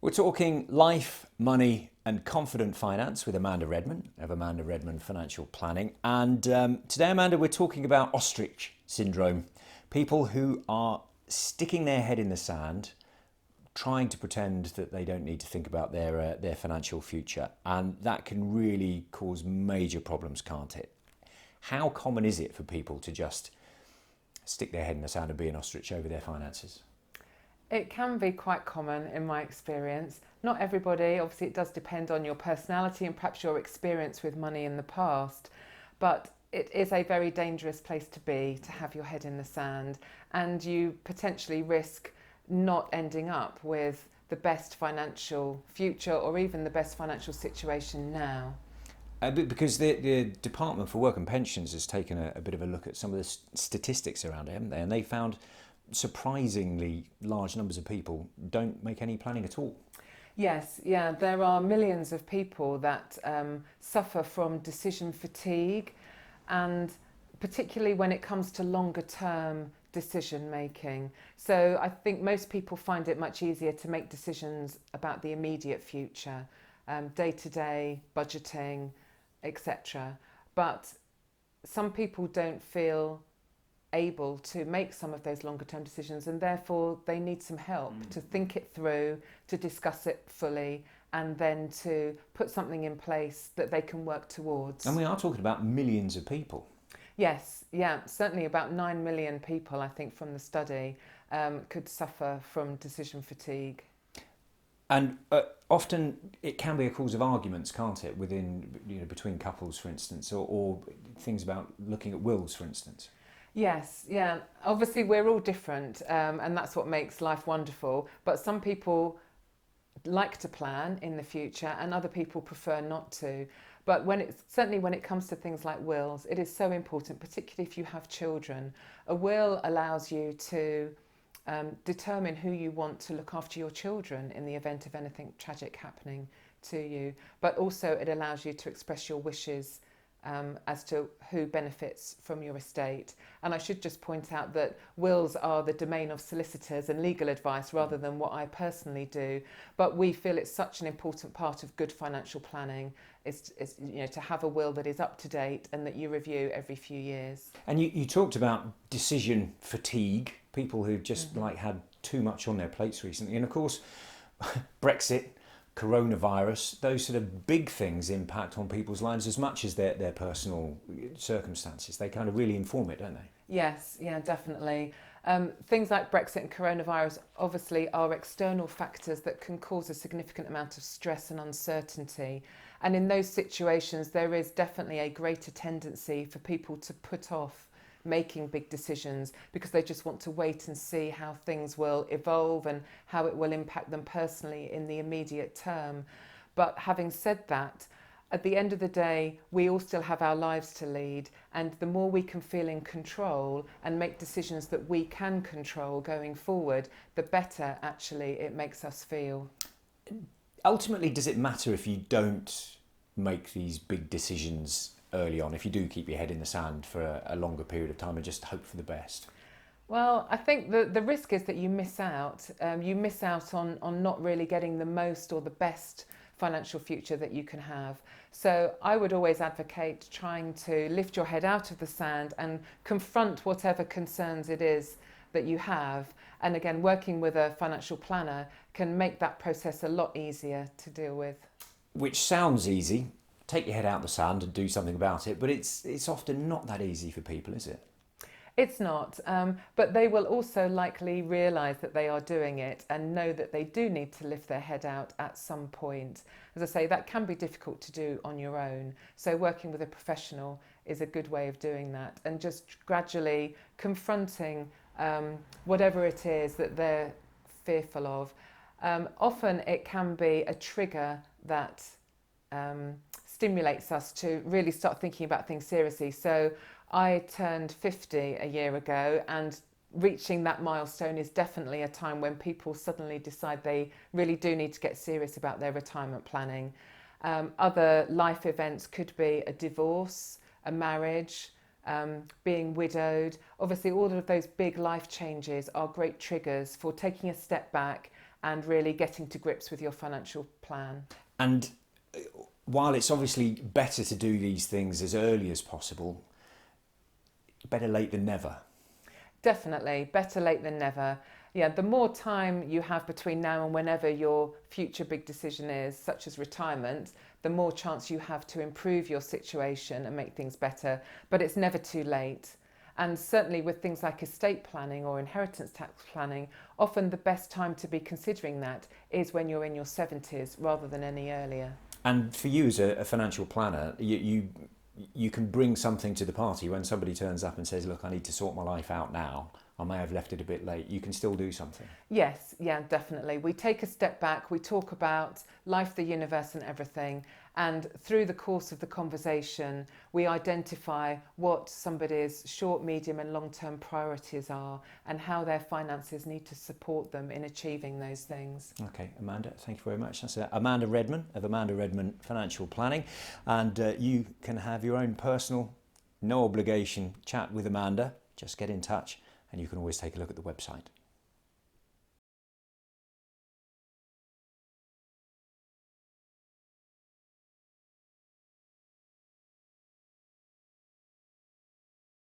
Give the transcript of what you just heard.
We're talking life, money, and confident finance with Amanda Redman of Amanda Redman Financial Planning. And today, Amanda, we're talking about ostrich syndrome. People who are sticking their head in the sand, trying to pretend that they don't need to think about their financial future, and that can really cause major problems, can't it? How common is it for people to just stick their head in the sand and be an ostrich over their finances? It can be quite common in my experience. Not everybody, obviously, it does depend on your personality and perhaps your experience with money in the past, but it is a very dangerous place to be, to have your head in the sand, and you potentially risk not ending up with the best financial future or even the best financial situation now. Because the Department for Work and Pensions has taken a bit of a look at some of the statistics around it, haven't they? And they found surprisingly large numbers of people don't make any planning at all. Yes, yeah, there are millions of people that suffer from decision fatigue, and particularly when it comes to longer term decision making. So I think most people find it much easier to make decisions about the immediate future, day to day, budgeting, etc. But some people don't feel able to make some of those longer term decisions, and therefore they need some help to think it through, to discuss it fully, and then to put something in place that they can work towards. And we are talking about millions of people. Yes, yeah, certainly about 9 million people, I think, from the study could suffer from decision fatigue. And often it can be a cause of arguments, can't it, within, between couples, for instance, or things about looking at wills, for instance. Yes, yeah. Obviously, we're all different, and that's what makes life wonderful. But some people like to plan in the future, and other people prefer not to. But certainly when it comes to things like wills, it is so important, particularly if you have children. A will allows you to determine who you want to look after your children in the event of anything tragic happening to you. But also it allows you to express your wishes as to who benefits from your estate. And I should just point out that wills are the domain of solicitors and legal advice rather than what I personally do. But we feel it's such an important part of good financial planning is to have a will that is up to date and that you review every few years. And you talked about decision fatigue, people who've just had too much on their plates recently. And of course, Brexit, coronavirus, those sort of big things impact on people's lives as much as their personal circumstances. They kind of really inform it, don't they? Yes, yeah, definitely. Things like Brexit and coronavirus obviously are external factors that can cause a significant amount of stress and uncertainty. And in those situations, there is definitely a greater tendency for people to put off making big decisions because they just want to wait and see how things will evolve and how it will impact them personally in the immediate term. But having said that, at the end of the day, we all still have our lives to lead, and the more we can feel in control and make decisions that we can control going forward, the better actually it makes us feel. Ultimately, does it matter if you don't make these big decisions early on, if you do keep your head in the sand for a longer period of time and just hope for the best? Well, I think the risk is that you miss out. You miss out on not really getting the most or the best financial future that you can have. So I would always advocate trying to lift your head out of the sand and confront whatever concerns it is that you have. And again, working with a financial planner can make that process a lot easier to deal with. Which sounds easy. Take your head out of the sand and do something about it, but it's often not that easy for people, is it? It's not, but they will also likely realise that they are doing it and know that they do need to lift their head out at some point. As I say, that can be difficult to do on your own. So working with a professional is a good way of doing that and just gradually confronting whatever it is that they're fearful of. Often it can be a trigger that stimulates us to really start thinking about things seriously. So I turned 50 a year ago, and reaching that milestone is definitely a time when people suddenly decide they really do need to get serious about their retirement planning. Other life events could be a divorce, a marriage, being widowed. Obviously, all of those big life changes are great triggers for taking a step back and really getting to grips with your financial plan. And while it's obviously better to do these things as early as possible, better late than never. Definitely, better late than never. Yeah, the more time you have between now and whenever your future big decision is, such as retirement, the more chance you have to improve your situation and make things better. But it's never too late. And certainly with things like estate planning or inheritance tax planning, often the best time to be considering that is when you're in your 70s rather than any earlier. And for you as a financial planner, you can bring something to the party when somebody turns up and says, look, I need to sort my life out now. I may have left it a bit late. You can still do something. Yes, yeah, definitely. We take a step back, we talk about life, the universe and everything, and through the course of the conversation, we identify what somebody's short, medium and long-term priorities are and how their finances need to support them in achieving those things. Okay, Amanda, thank you very much. That's Amanda Redman of Amanda Redman Financial Planning, and you can have your own personal, no obligation chat with Amanda. Just get in touch and you can always take a look at the website.